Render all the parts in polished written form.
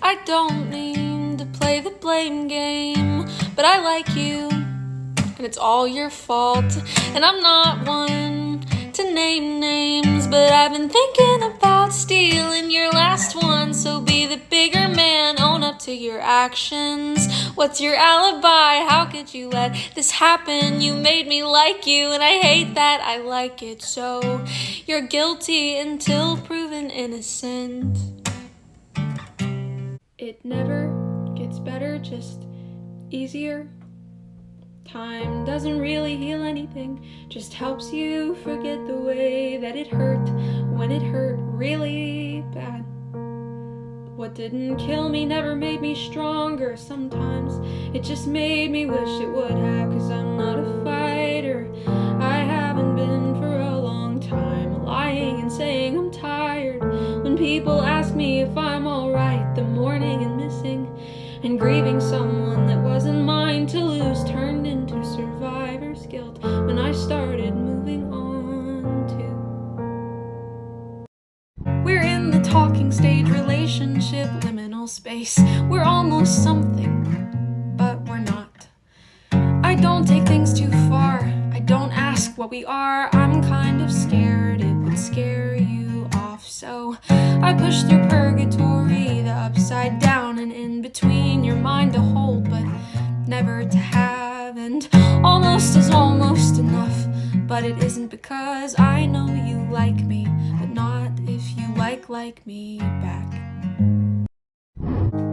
I don't mean to play the blame game, but I like you, and it's all your fault. And I'm not one to name names, but I've been thinking about stealing your last one. So be the bigger man, own up to your actions. What's your alibi? How could you let this happen? You made me like you, and I hate that I like it. So you're guilty until proven innocent. It never gets better, just easier. Time doesn't really heal anything, just helps you forget the way that it hurt when it hurt really bad. What didn't kill me never made me stronger. Sometimes it just made me wish it would have, 'cause I'm not a fighter. I haven't been for a long time, lying and saying I'm tired. When people ask me if I'm alright, the mourning and missing and grieving someone that wasn't mine to lose turned into survivor's guilt when I started moving on too. We're in the talking stage, relationship, liminal space. We're almost something, but we're not. I don't take things too far, I don't ask what we are. I'm kind of scared it would scare you off, so I push through purgatory, the upside down and in between. Your mind to hold, but never to have. And almost is almost enough, but it isn't, because I know you like me, but not if you like me back.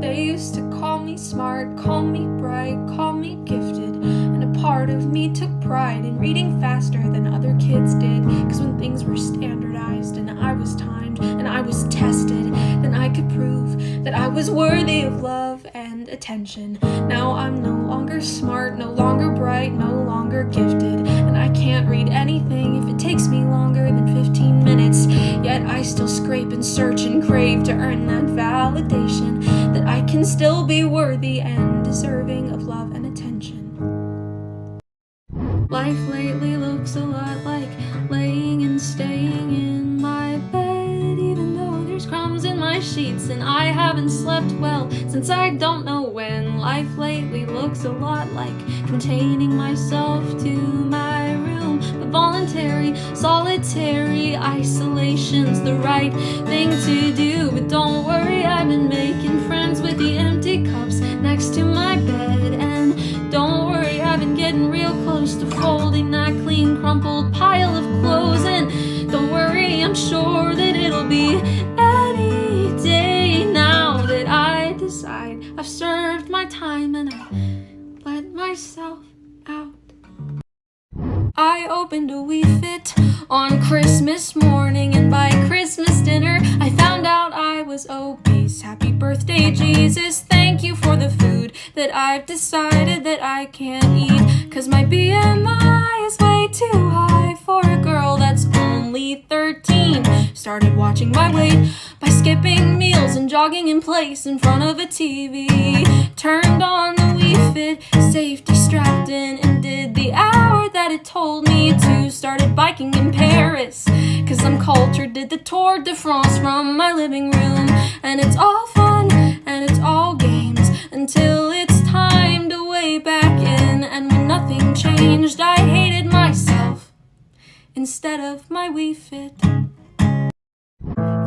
They used to call me smart, call me bright, call me gifted, and a part of me took pride in reading faster than other kids did. 'Cause when things were standardized and I was timed and I was tested, then I could prove that I was worthy of love and attention. Now I'm no longer smart, no longer bright, no longer gifted, and I can't read anything if it takes me longer than 15 minutes. Yet I still scrape and search and crave to earn that validation that I can still be worthy and deserving of love and attention. Life lately looks a lot like laying and staying in my bed, even though there's crumbs in my sheets and I haven't slept well since I don't know when. Life lately looks a lot like containing myself to my room. The voluntary, solitary isolation's the right thing to do. But don't worry, I've been making friends with the empty cups next to my bed. And don't worry, I've been getting real close to folding that clean, crumpled pile of clothes. And don't worry, I'm sure that it'll be any day now that I decide I've served my time and I let myself out. I opened a Wii Fit on Christmas morning, and by Christmas dinner I found out I was obese. Happy birthday, Jesus, thank you for the food that I've decided that I can't eat, 'cause my BMI is way too high for a girl that's only 13. Started watching my weight by skipping meals and jogging in place in front of a TV. Turned on the Wii Fit, safety strapped in, and did the hour that it told me to. Started biking in Paris, 'cause I'm cultured. Did the Tour de France from my living room. And it's all fun and it's all games until it's time to weigh back in. And when nothing changed, I hated myself instead of my Wii Fit.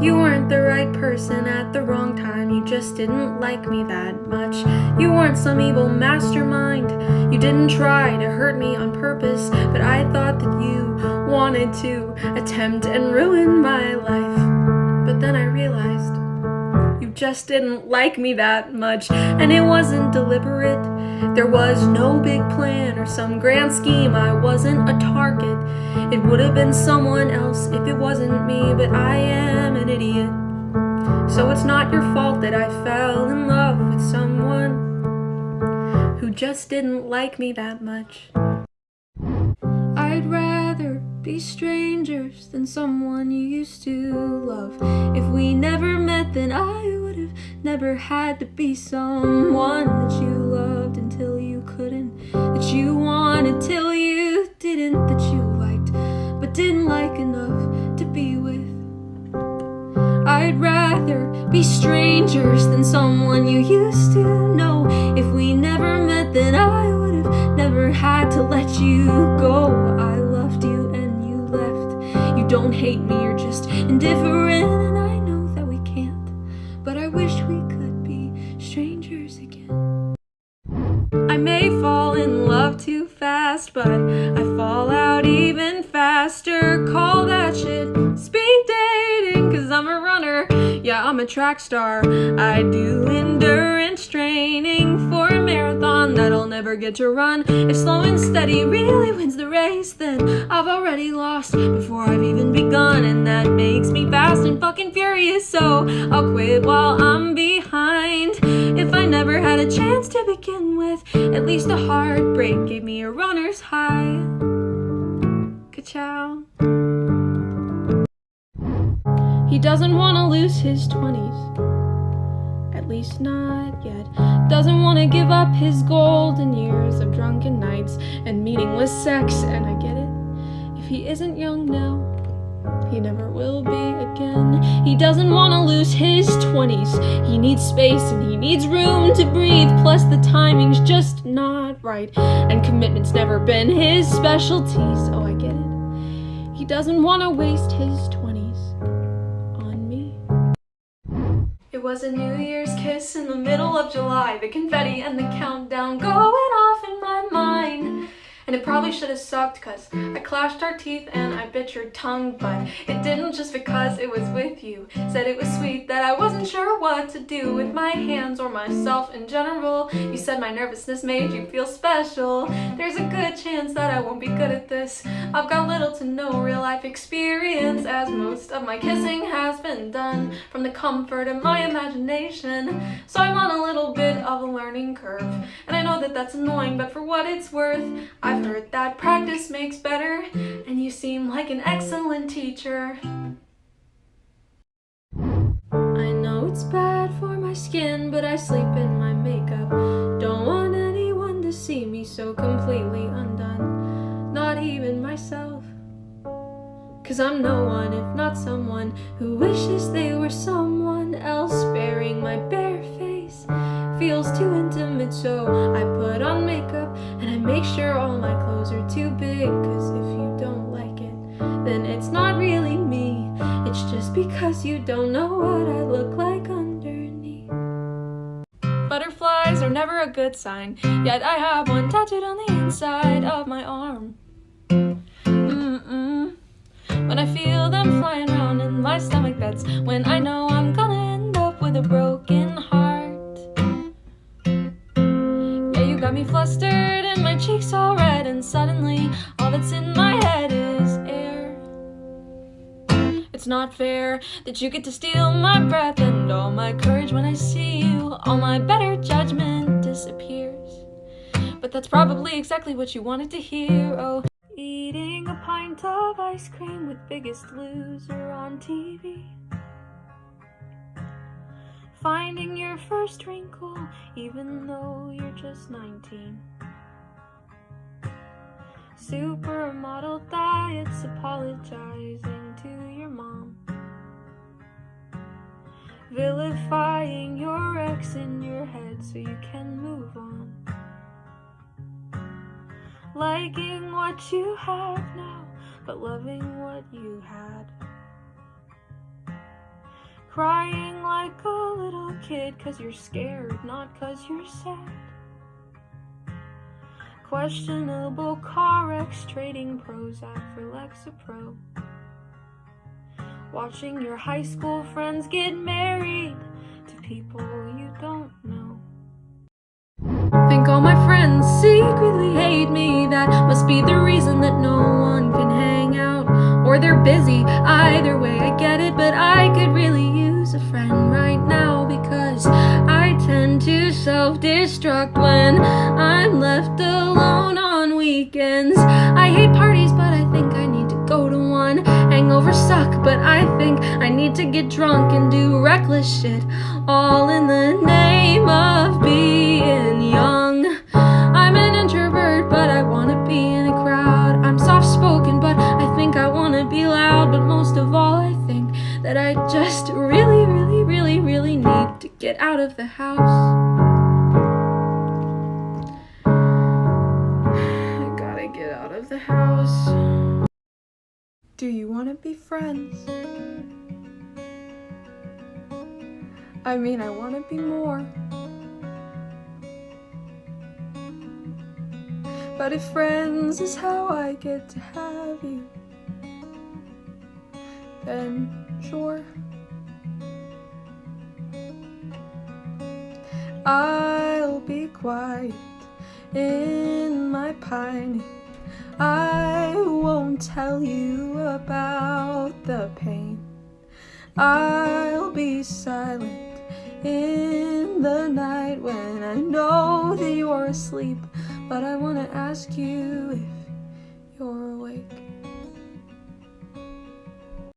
You weren't the right person at the wrong time, you just didn't like me that much. You weren't some evil mastermind, you didn't try to hurt me on purpose, but I thought that you wanted to attempt and ruin my life. But then I realized you just didn't like me that much, and it wasn't deliberate. There was no big plan or some grand scheme, I wasn't a target. It would have been someone else if it wasn't me, but I am an idiot. So it's not your fault that I fell in love with someone who just didn't like me that much. I'd rather be strangers than someone you used to love. If we never met, then I would have never had to be someone that you loved until you couldn't, that you wanted till you didn't, that you liked but didn't like enough to be with. I'd rather be strangers than someone strangers again. I may fall in love too fast, but I fall out even faster. Call that shit speed dating, cause I'm a runner, yeah, I'm a track star. I do endurance training for a marathon that I'll never get to run. If slow and steady really wins the race, then I've already lost before I've even begun. And that makes me fast and fucking furious, so I'll quit while I'm behind. If I never had a chance to begin with, at least a heartbreak gave me a runner's high. Ka-chow. He doesn't want to lose his 20s, at least not yet. Doesn't want to give up his golden years of drunken nights and meaningless sex, and I get it. If he isn't young now, he never will be again. He doesn't want to lose his 20s. He needs space and he needs room to breathe. Plus the timing's just not right, and commitment's never been his specialty. So I get it. He doesn't want to waste his 20s on me. It was a New Year's kiss in the middle of July. The confetti and the countdown going off in my mind. And it probably should have sucked, cause I clashed our teeth and I bit your tongue, but it didn't just because it was with you. Said it was sweet that I wasn't sure what to do with my hands or myself in general. You said my nervousness made you feel special. There's a good chance that I won't be good at this. I've got little to no real life experience, as most of my kissing has been done from the comfort of my imagination. So I'm on a little bit of a learning curve, and I know that that's annoying, but for what it's worth, I've heard that practice makes better, and you seem like an excellent teacher. I know it's bad for my skin, but I sleep in my makeup. Don't want anyone to see me so completely undone, not even myself. Cause I'm no one if not someone who wishes they were someone else. Bearing my bare face feels too intimate, so I put on makeup and I make sure all my clothes are too big. Cause if you don't like it, then it's not really me. It's just because you don't know what I look like underneath. Butterflies are never a good sign, yet I have one tattooed on the inside of my arm. When I feel them flying around in my stomach, that's when I know I'm gonna end up with a broken heart. Yeah, you got me flustered and my cheeks all red, and suddenly all that's in my head is air. It's not fair that you get to steal my breath and all my courage when I see you. All my better judgment disappears, but that's probably exactly what you wanted to hear. Oh, eating a pint of ice cream with Biggest Loser on TV. Finding your first wrinkle even though you're just 19. Supermodel diets, apologizing to your mom. Vilifying your ex in your head so you can move on. Liking what you have now, but loving what you had. Crying like a little kid cause you're scared, not cause you're sad. Questionable car wrecks, trading Prozac for Lexapro. Watching your high school friends get married to people you don't know. Think all my friends secretly hate me. That must be the reason that no one can hang out, or they're busy. Either way I get it, but I could really use a friend right now, because I tend to self-destruct when I'm left alone on weekends. I hate parties, but I think I need to go to one. Hangovers suck, but I think I need to get drunk and do reckless shit, all in the name of being young. I'm an introvert, but I wanna be in a crowd. I'm soft-spoken, but I think I wanna be loud. But most of all, I think that I just really need to get out of the house. I gotta get out of the house. Do you wanna be friends? I mean, I wanna be more But if friends is how I get to have you, then sure. I'll be quiet in my pining. I won't tell you about the pain. I'll be silent in the night when I know that you're asleep, but I want to ask you if you're awake.